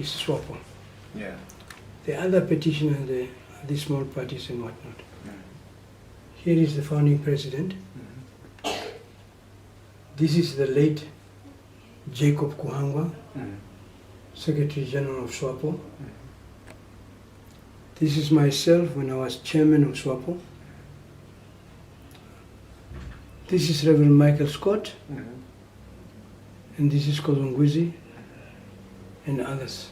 is Swapo. Yeah. The other petition are the small parties and whatnot. Mm. Here is the founding president. This is the late Jacob Kuhangwa, Secretary General of Swapo. This is myself when I was chairman of Swapo. This is Reverend Michael Scott, and this is Kozongwizi and others.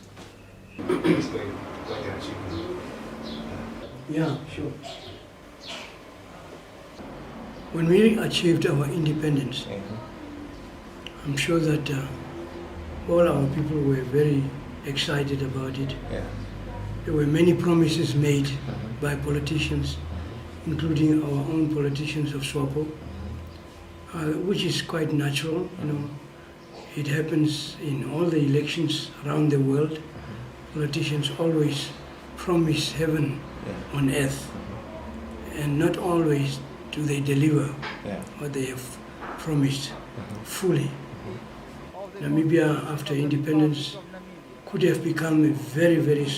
Yeah, sure. When we achieved our independence, I'm sure that all our people were very excited about it. Yeah. There were many promises made by politicians, including our own politicians of Swapo, which is quite natural. You know, it happens in all the elections around the world. Politicians always promise heaven on earth, and not always do they deliver what they have promised fully. Namibia, after independence, could have become a very, very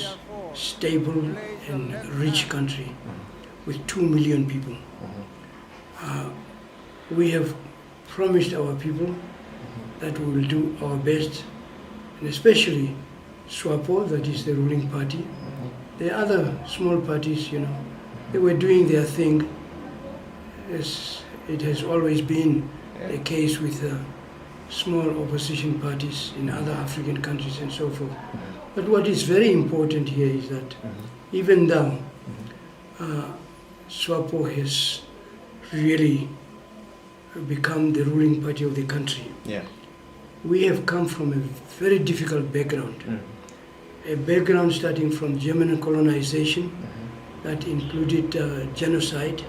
stable and rich country with 2 million people. We have promised our people that we will do our best, and especially Swapo, that is the ruling party. The other small parties, you know, they were doing their thing, as it has always been the case with small opposition parties in other African countries and so forth. But what is very important here is that even though Swapo has really become the ruling party of the country, we have come from a very difficult background. A background starting from German colonization that included genocide,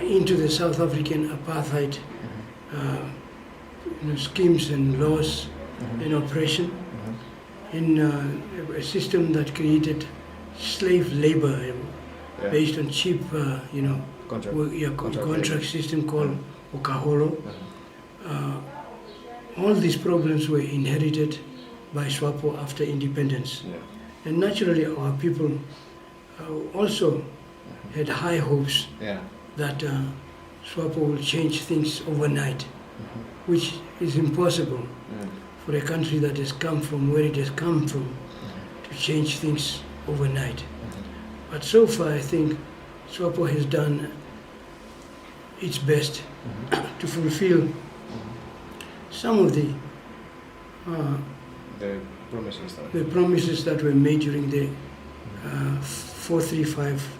into the South African apartheid schemes and laws and oppression, in a system that created slave labor based on cheap, contract system called Okaholo. All these problems were inherited by Swapo after independence. And naturally our people also had high hopes that Swapo will change things overnight, which is impossible for a country that has come from where it has come from to change things overnight. But so far I think Swapo has done its best to fulfill some of the promises that were made during the 435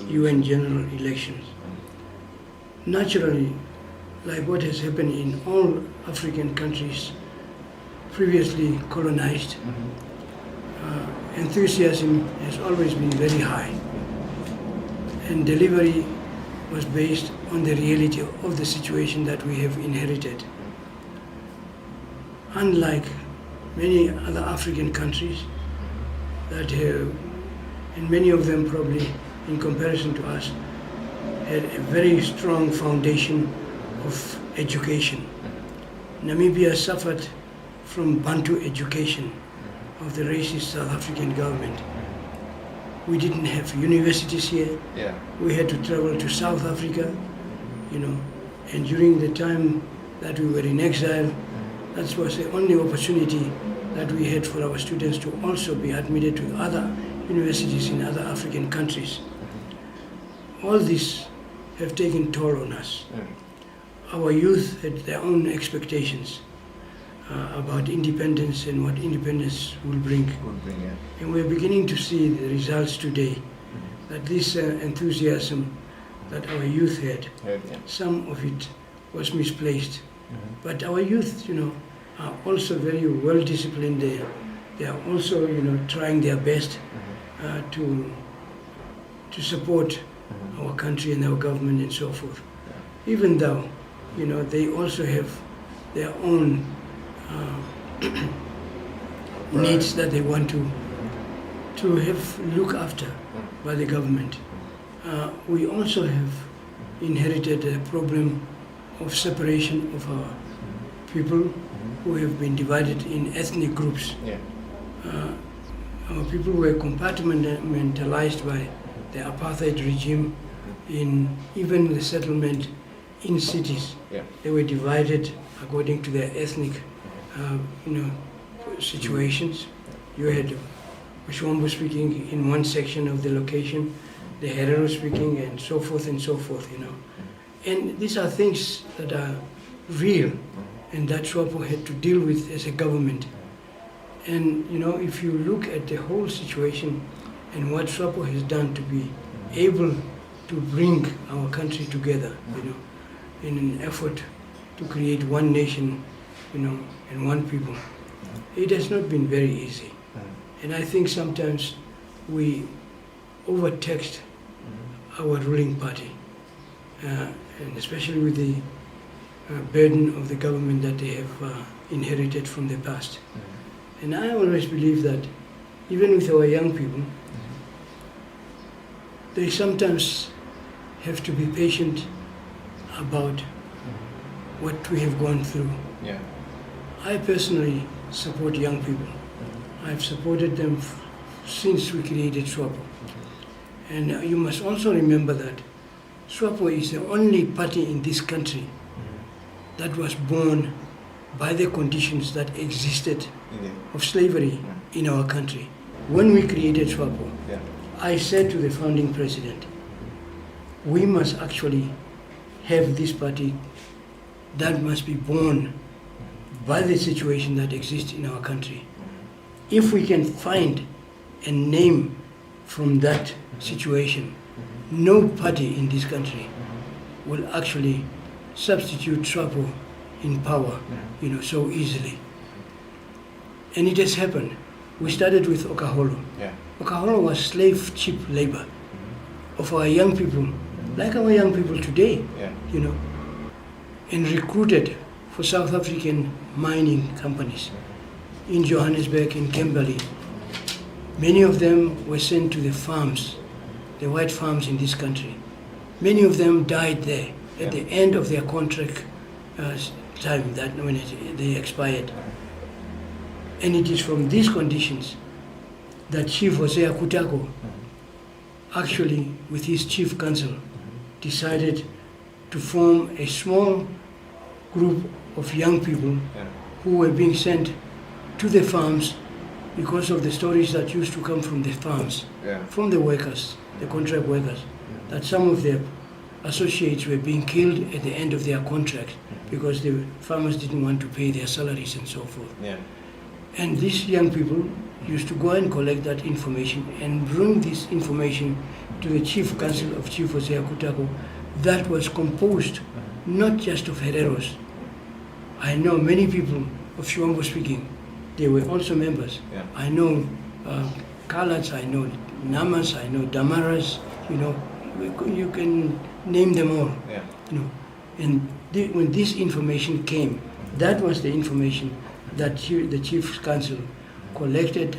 UN general elections. Naturally, like what has happened in all African countries previously colonized, enthusiasm has always been very high, and delivery was based on the reality of the situation that we have inherited. Unlike many other African countries that have, and many of them probably in comparison to us, had a very strong foundation of education. Namibia suffered from Bantu education of the racist South African government. We didn't have universities here. We had to travel to South Africa, you know, and during the time that we were in exile, that was the only opportunity that we had for our students to also be admitted to other universities in other African countries. All this have taken toll on us. Our youth had their own expectations about independence and what independence will bring. And we're beginning to see the results today, that this enthusiasm that our youth had, some of it was misplaced. But our youth, you know, are also very well disciplined. They are also, you know, trying their best to support our country and our government and so forth. Even though, you know, they also have their own needs that they want to have look after by the government. We also have inherited a problem of separation of our people who have been divided in ethnic groups. our people were compartmentalized by the apartheid regime in even the settlement in cities. Yeah. They were divided according to their ethnic, situations. You had Swapo speaking in one section of the location, the Herero speaking, and so forth and so forth, And these are things that are real and that Swapo had to deal with as a government. And, if you look at the whole situation and what Swapo has done to be able to bring our country together, in an effort to create one nation, and one people, it has not been very easy. And I think sometimes we overtaxed our ruling party, and especially with the burden of the government that they have inherited from the past. And I always believe that even with our young people, they sometimes have to be patient about what we have gone through. Yeah. I personally support young people. I've supported them since we created Swapo. And you must also remember that Swapo is the only party in this country that was born by the conditions that existed of slavery in our country. When we created Swapo, I said to the founding president, we must actually have this party that must be born by the situation that exists in our country. If we can find a name from that situation, no party in this country will actually substitute Swapo in power, so easily. And it has happened. We started with Okaholo. Okaholo was slave cheap labor of our young people, like our young people today, and recruited for South African mining companies in Johannesburg, in Kimberley. Many of them were sent to the farms, the white farms in this country. Many of them died there at the end of their contract time, that when they expired. And it is from these conditions that Chief Hosea Kutako, actually with his chief council, decided to form a small group of young people who were being sent to the farms because of the stories that used to come from the farms, from the workers, the contract workers, that some of their associates were being killed at the end of their contract because the farmers didn't want to pay their salaries and so forth. And these young people used to go and collect that information and bring this information to the chief council of Chief Hosea Kutako that was composed not just of Hereros. I know many people of Swapo speaking, they were also members. I know Kalats, I know Namas, I know Damaras, you can name them all. And when this information came, that was the information that the Chief Council collected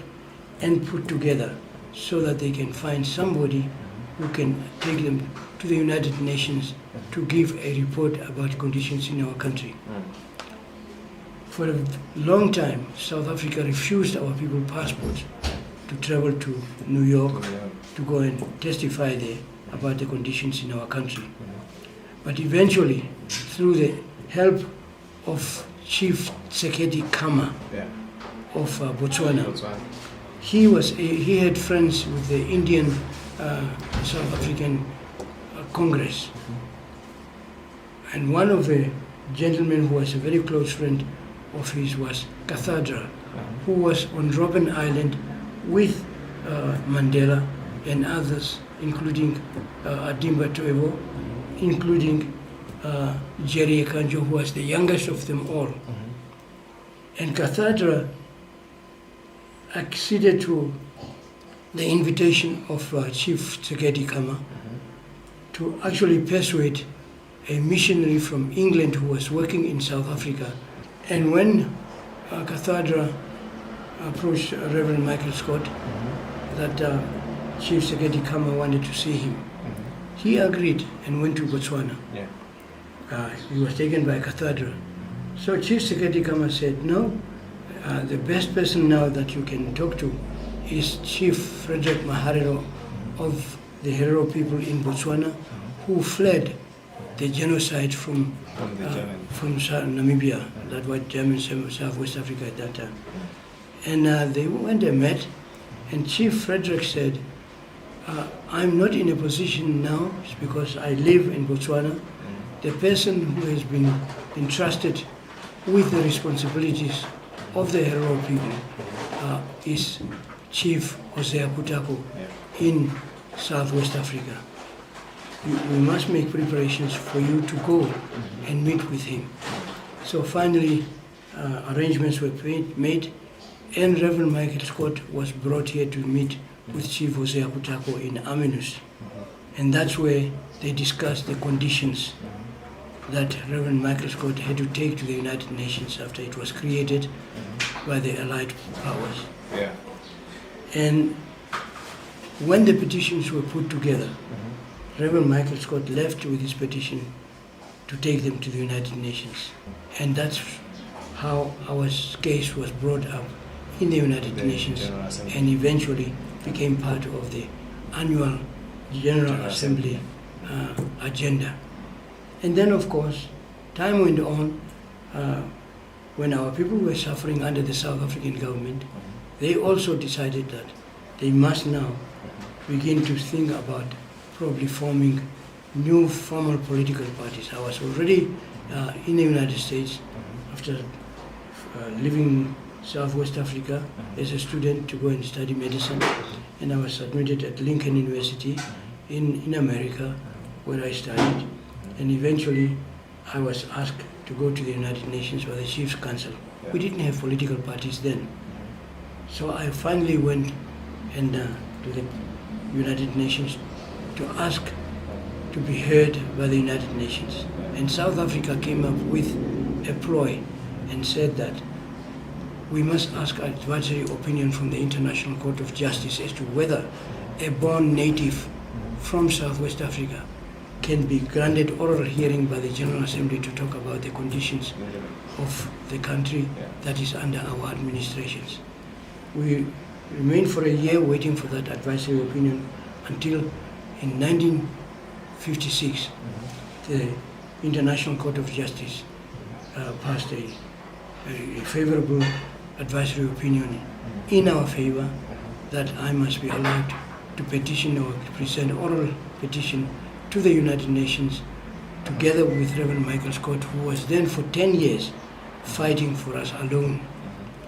and put together so that they can find somebody who can take them to the United Nations to give a report about conditions in our country. For a long time, South Africa refused our people passports to travel to New York to go and testify there about the conditions in our country. But eventually, through the help of Chief Tsekedi Khama of Botswana, he had friends with the Indian South African Congress. And one of the gentlemen who was a very close friend of his was Cathedra, who was on Robben Island with Mandela and others, including Adimba Toevo, including Jerry Ekanjo, who was the youngest of them all. And Cathedra acceded to the invitation of Chief Tsekedi Khama to actually persuade a missionary from England who was working in South Africa. And when Cathedra approached Reverend Michael Scott that Chief Tsekedi Khama wanted to see him, he agreed and went to Botswana. He was taken by Cathedra. So Chief Tsekedi Khama said, no, The best person now that you can talk to is Chief Frederick Ovaherero of the Herero people in Botswana, who fled the genocide from Namibia, that was German Southwest Africa at that time. And they went and met, and Chief Frederick said, I'm not in a position now because I live in Botswana. The person who has been entrusted with the responsibilities of the Herero people is Chief Hosea Kutako in Southwest Africa. We must make preparations for you to go and meet with him. So finally, arrangements were made, and Reverend Michael Scott was brought here to meet with Chief Hosea Kutako in Aminus. And that's where they discussed the conditions that Reverend Michael Scott had to take to the United Nations after it was created by the Allied powers. Yeah. And when the petitions were put together, Reverend Michael Scott left with his petition to take them to the United Nations. And that's how our case was brought up in the United Nations and eventually became part of the annual General Assembly agenda. And then, of course, time went on. When our people were suffering under the South African government, they also decided that they must now begin to think about probably forming new formal political parties. I was already in the United States after living Southwest Africa as a student to go and study medicine, and I was admitted at Lincoln University in America, where I studied, and eventually I was asked to go to the United Nations by the Chiefs Council. We didn't have political parties then. So I finally went and to the United Nations to ask to be heard by the United Nations. And South Africa came up with a ploy and said that we must ask advisory opinion from the International Court of Justice as to whether a born native from Southwest Africa can be granted oral hearing by the General Assembly to talk about the conditions of the country that is under our administrations. We remained for a year waiting for that advisory opinion until in 1956 the International Court of Justice passed a favorable advisory opinion in our favor that I must be allowed to petition or present oral petition to the United Nations together with Reverend Michael Scott, who was then for 10 years fighting for us alone.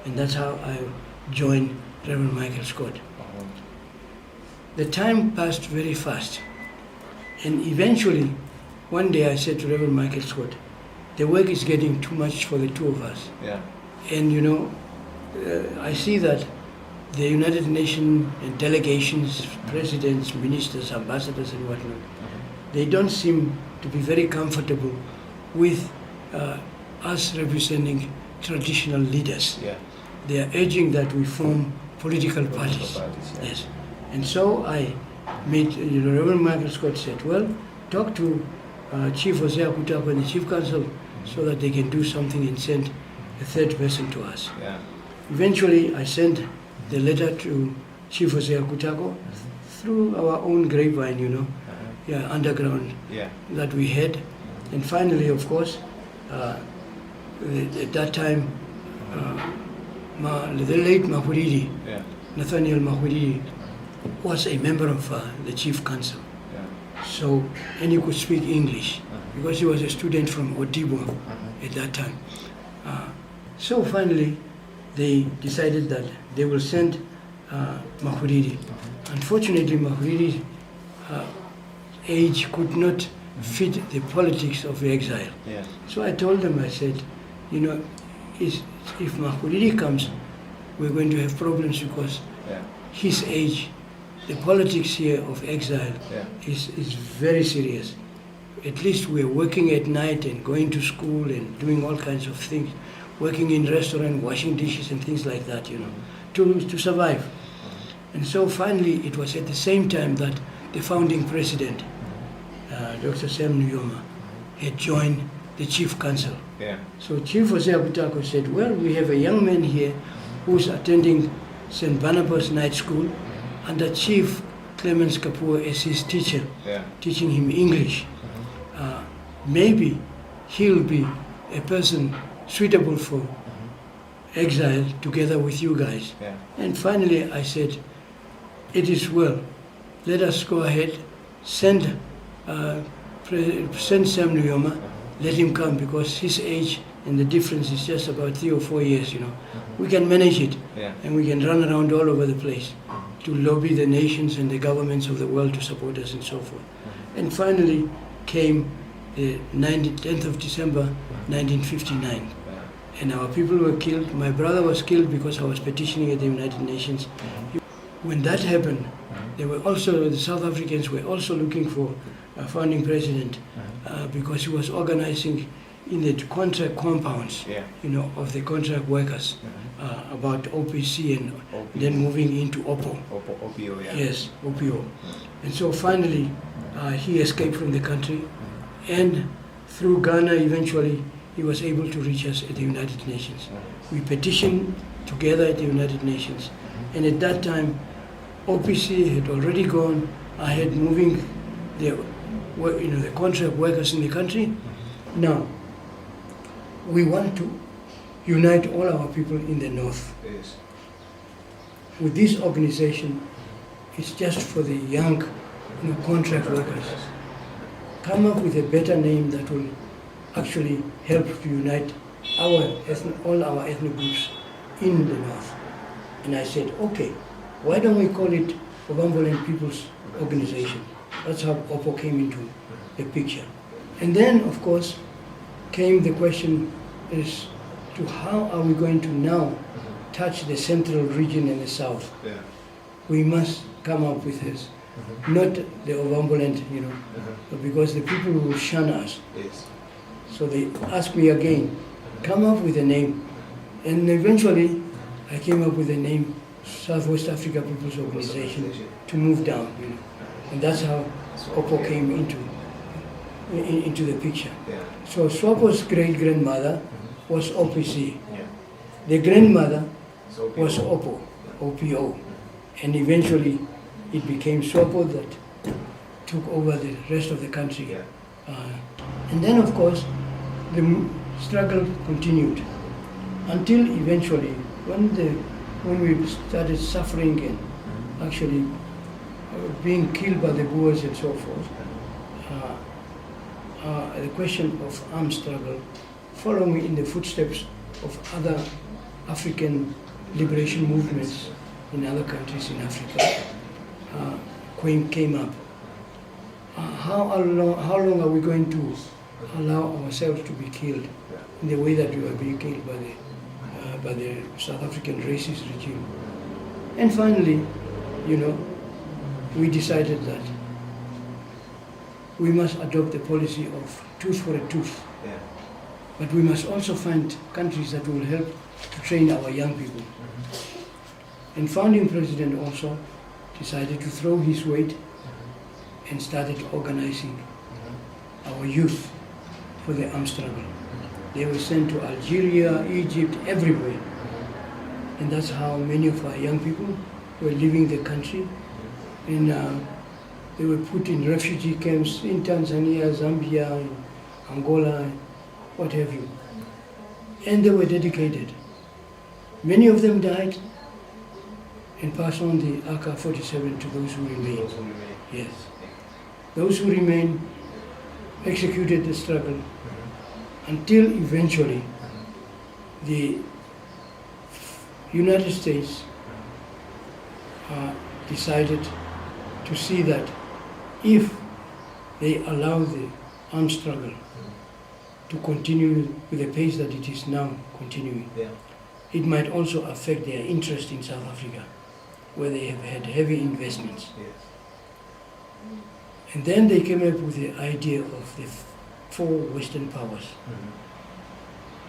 And that's how I joined Reverend Michael Scott. The time passed very fast. And eventually, one day I said to Reverend Michael Scott, the work is getting too much for the two of us. Yeah. And you know, I see that the United Nations and delegations, presidents, ministers, ambassadors and whatnot, they don't seem to be very comfortable with us representing traditional leaders. Yeah. They are urging that we form political parties. Yes. And so I made, Reverend Michael Scott said, well, talk to Chief Hosea Kutako and the Chief Council so that they can do something and send a third person to us. Yeah. Eventually, I sent the letter to Chief Hosea Kutako through our own grapevine, underground that we had. And finally, of course, at that time, the late Mahuriri, Nathaniel Mahuriri, was a member of the Chief Council. So, and he could speak English because he was a student from Odibo at that time. So finally, they decided that they will send Mahuriri. Unfortunately, Mahuriri's age could not fit the politics of exile. Yeah. So I told them, I said, if Mahuriri comes, we're going to have problems because his age, the politics here of exile is very serious. At least we're working at night and going to school and doing all kinds of things, working in restaurant, washing dishes and things like that, to survive. And so finally, it was at the same time that the founding president, Dr. Sam Nujoma, had joined the chief council. Yeah. So Chief Jose Abutako said, well, we have a young man here who's attending St. Barnabas Night School under Chief Clemens Kapoor as his teacher, Yeah. teaching him English. Maybe he'll be a person suitable for exile together with you guys. Yeah. And finally I said, it is well. Let us go ahead, send Sam Nujoma, let him come, because his age and the difference is just about 3 or 4 years, you know. We can manage it, Yeah. and we can run around all over the place to lobby the nations and the governments of the world to support us and so forth. And finally came the 10th of December 1959. And our people were killed. My brother was killed because I was petitioning at the United Nations. When that happened, the South Africans were also looking for a founding president because he was organizing in the contract compounds, Yeah. you know, of the contract workers about OPC and then moving into OPO. OPO, yeah. Yes, OPO. And so finally, he escaped from the country, and through Ghana, eventually, he was able to reach us at the United Nations. We petitioned together at the United Nations, and at that time, OPC had already gone ahead moving the contract workers in the country. Now, we want to unite all our people in the north. Yes. With this organization, it's just for the young, contract workers. Come up with a better name that will actually help to unite all our ethnic groups in the north. And I said, okay, why don't we call it Ovambo and People's Organization? That's how OPO came into the picture. And then, of course, came the question as to how are we going to now touch the central region and the south. Yeah. We must come up with this. Not the Ovambo land, but because the people will shun us. Yes. So they asked me again, come up with a name. And eventually, I came up with the name Southwest Africa People's Organization to move down, And that's how OPO came into the picture. Yeah. So Swapo's great-grandmother was OPC. Yeah. The grandmother So was OPO, OPO. And eventually it became Swapo that took over the rest of the country. Yeah. And then, of course, the struggle continued until eventually, when we started suffering and actually being killed by the Boers and so forth, the question of armed struggle, following in the footsteps of other African liberation movements in other countries in Africa, came up. How long are we going to allow ourselves to be killed in the way that we were being killed by the South African racist regime? And finally, we decided that we must adopt the policy of tooth for a tooth. Yeah. But we must also find countries that will help to train our young people. And founding president also decided to throw his weight and started organizing our youth for the armed struggle. They were sent to Algeria, Egypt, everywhere. And that's how many of our young people were leaving the country. And they were put in refugee camps in Tanzania, Zambia, in Angola, what have you. And they were dedicated. Many of them died and passed on the AK-47 to those who remained. Yes. Those who remained executed the struggle until eventually the United States decided to see that if they allow the armed struggle to continue with the pace that it is now continuing, it might also affect their interest in South Africa, where they have had heavy investments. Yes. And then they came up with the idea of the four Western powers.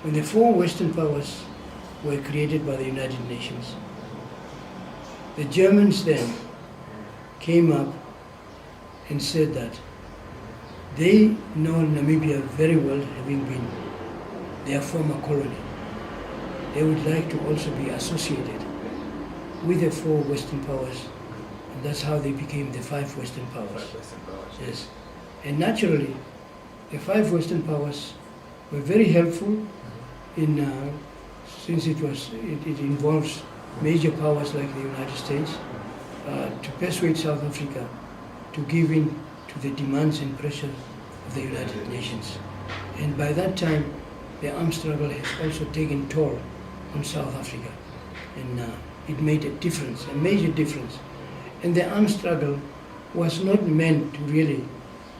When the four Western powers were created by the United Nations, the Germans then came up and said that They know Namibia very well, having been their former colony. They would like to also be associated with the 4 Western powers, and that's how they became the 5 Western powers. 5 Western powers. Yes. And naturally, the 5 Western powers were very helpful in, since it involves major powers like the United States, to persuade South Africa to give in to the demands and pressure of the United Nations. And by that time, the armed struggle has also taken toll on South Africa. And it made a difference, a major difference. And the armed struggle was not meant to really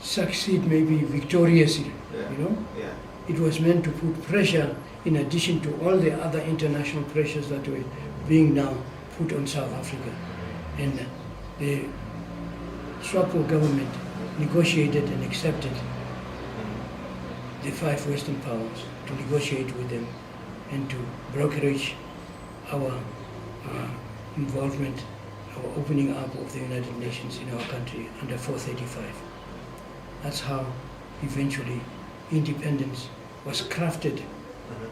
succeed maybe victoriously, you know? Yeah. It was meant to put pressure in addition to all the other international pressures that were being now put on South Africa. And the Swapo government negotiated and accepted the 5 Western powers to negotiate with them and to brokerage our involvement, our opening up of the United Nations in our country under 435. That's how eventually independence was crafted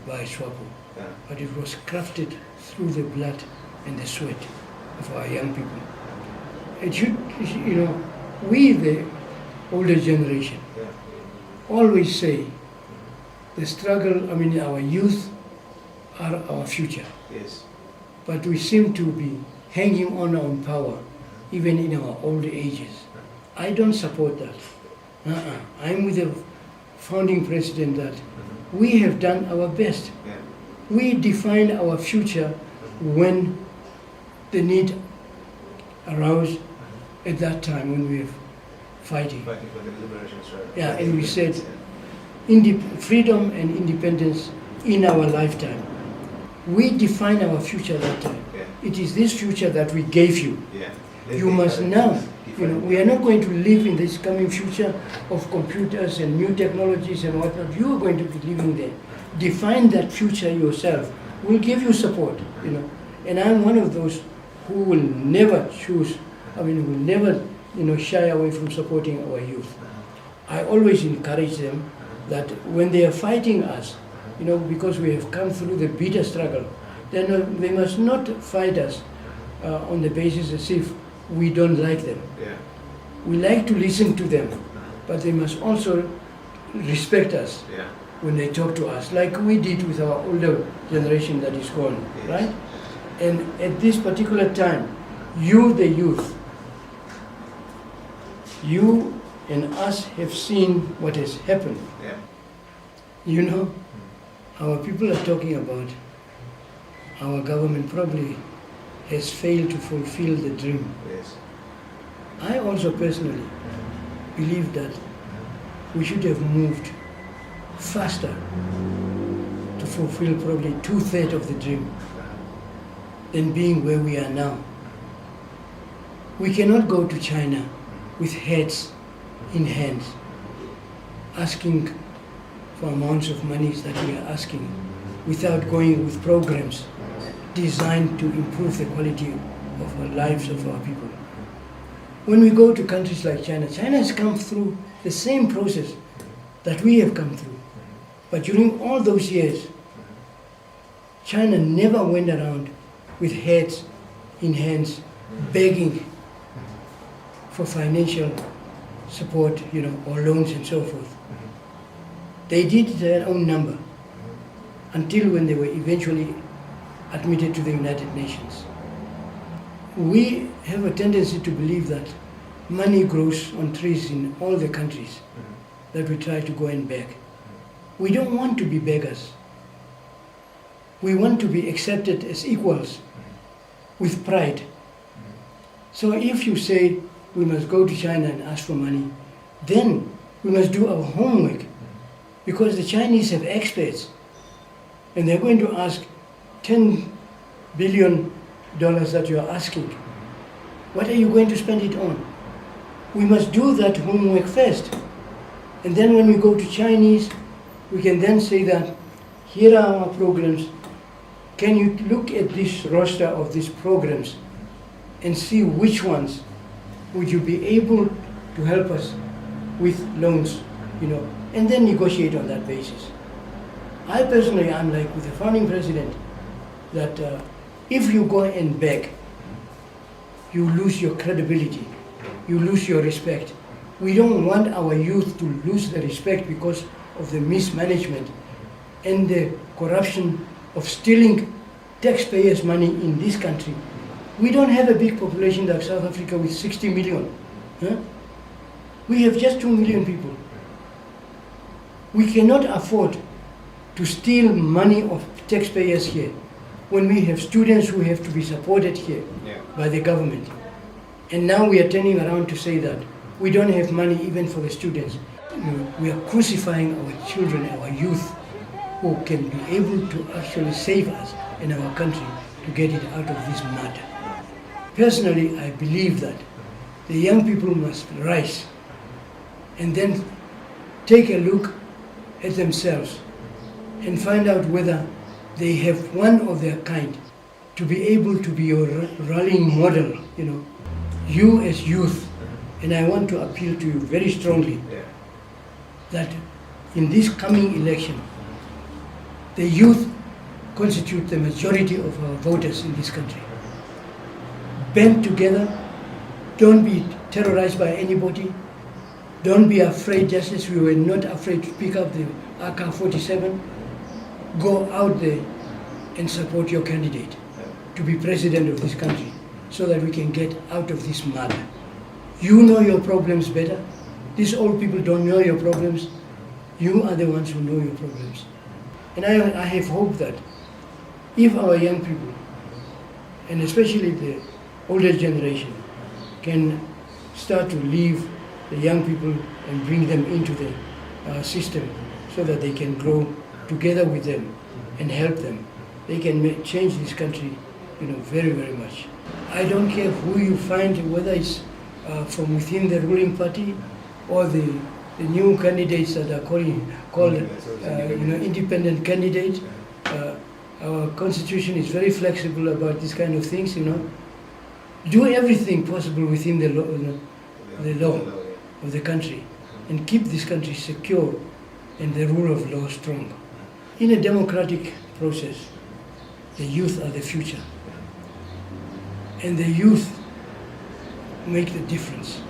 by Swapo. Yeah. But it was crafted through the blood and the sweat of our young people. It should, you know, we, the older generation, always say the struggle, I mean, our youth are our future. Yes. But we seem to be hanging on power, even in our old ages. I don't support that. I'm with the founding president that we have done our best. Yeah. We define our future when the need arose at that time when we were fighting. Fighting for the liberation struggle. Yeah, and we said freedom and independence in our lifetime. We define our future that time. Yeah. It is this future that we gave you. Yeah. You must now, you know, we are not going to live in this coming future of computers and new technologies and whatnot. You are going to be living there. Define that future yourself. We'll give you support, you know. And I'm one of those who will never choose, I mean, will never, you know, shy away from supporting our youth. I always encourage them that when they are fighting us, you know, because we have come through the bitter struggle, then they must not fight us on the basis as if we don't like them. Yeah. We like to listen to them, but they must also respect us Yeah. when they talk to us, like we did with our older generation that is gone, Yes. right? And at this particular time, you, the youth, you and us have seen what has happened. Yeah. You know, our people are talking about our government probably has failed to fulfill the dream. Yes. I also personally believe that we should have moved faster to fulfill probably 2/3 of the dream than being where we are now. We cannot go to China with heads in hands asking for amounts of monies that we are asking without going with programs designed to improve the quality of our lives of our people. When we go to countries like China, China has come through the same process that we have come through. But during all those years, China never went around with heads in hands begging for financial support, you know, or loans and so forth. They did their own number until when they were eventually admitted to the United Nations. We have a tendency to believe that money grows on trees in all the countries that we try to go and beg. We don't want to be beggars. We want to be accepted as equals with pride. So if you say we must go to China and ask for money, then we must do our homework, because the Chinese have experts and they're going to ask $10 billion that you are asking. What are you going to spend it on? We must do that homework first. And then when we go to Chinese, we can then say that here are our programs. Can you look at this roster of these programs and see which ones would you be able to help us with loans and then negotiate on that basis. I personally am like with the founding president that if you go and beg, you lose your credibility, you lose your respect. We don't want our youth to lose the respect because of the mismanagement and the corruption of stealing taxpayers' money in this country. We don't have a big population like South Africa with 60 million. Huh? We have just 2 million people. We cannot afford to steal money of taxpayers here when we have students who have to be supported here by the government. And now we are turning around to say that we don't have money even for the students. We are crucifying our children, our youth, who can be able to actually save us in our country to get it out of this mud. Personally, I believe that the young people must rise and then take a look at themselves and find out whether they have one of their kind to be able to be your rallying model, You as youth, and I want to appeal to you very strongly that in this coming election, the youth constitute the majority of our voters in this country. Band together, don't be terrorized by anybody, don't be afraid, just as we were not afraid to pick up the AK-47. Go out there and support your candidate to be president of this country so that we can get out of this mud. You know your problems better. These old people don't know your problems. You are the ones who know your problems. And I have hope that if our young people, and especially the older generation, can start to leave the young people and bring them into the system so that they can grow together with them and help them, they can change this country, very, very much. I don't care who you find, whether it's from within the ruling party or the new candidates that are called independent candidates. Our constitution is very flexible about these kind of things, Do everything possible within the law of the country and keep this country secure and the rule of law strong. In a democratic process, the youth are the future. And the youth make the difference.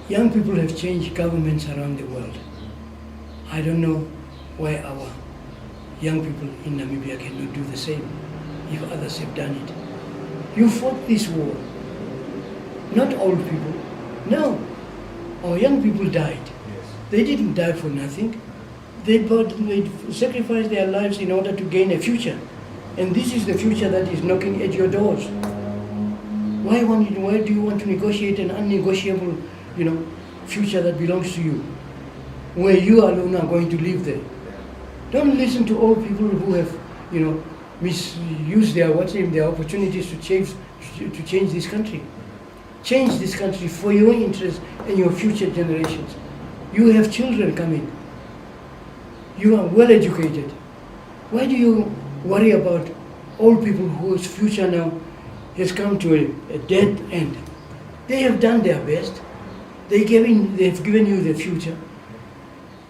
Young people have changed governments around the world. I don't know why our young people in Namibia cannot do the same if others have done it. You fought this war. Not old people. No. Our young people died. They didn't die for nothing. They sacrificed their lives in order to gain a future. And this is the future that is knocking at your doors. Why do you want to negotiate an unnegotiable, future that belongs to you, where you alone are going to live there? Don't listen to old people who have, misused their opportunities to change this country. Change this country for your interest and your future generations. You have children coming. You are well educated. Why do you worry about old people whose future now has come to a dead end? They have done their best. They've given you the future.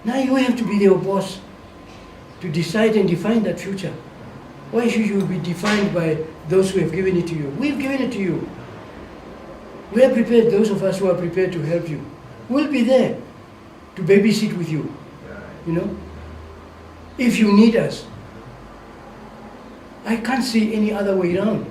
Now you have to be their boss to decide and define that future. Why should you be defined by those who have given it to you? We've given it to you. We are prepared, those of us who are prepared to help you. We'll be there to babysit with you, if you need us. I can't see any other way around.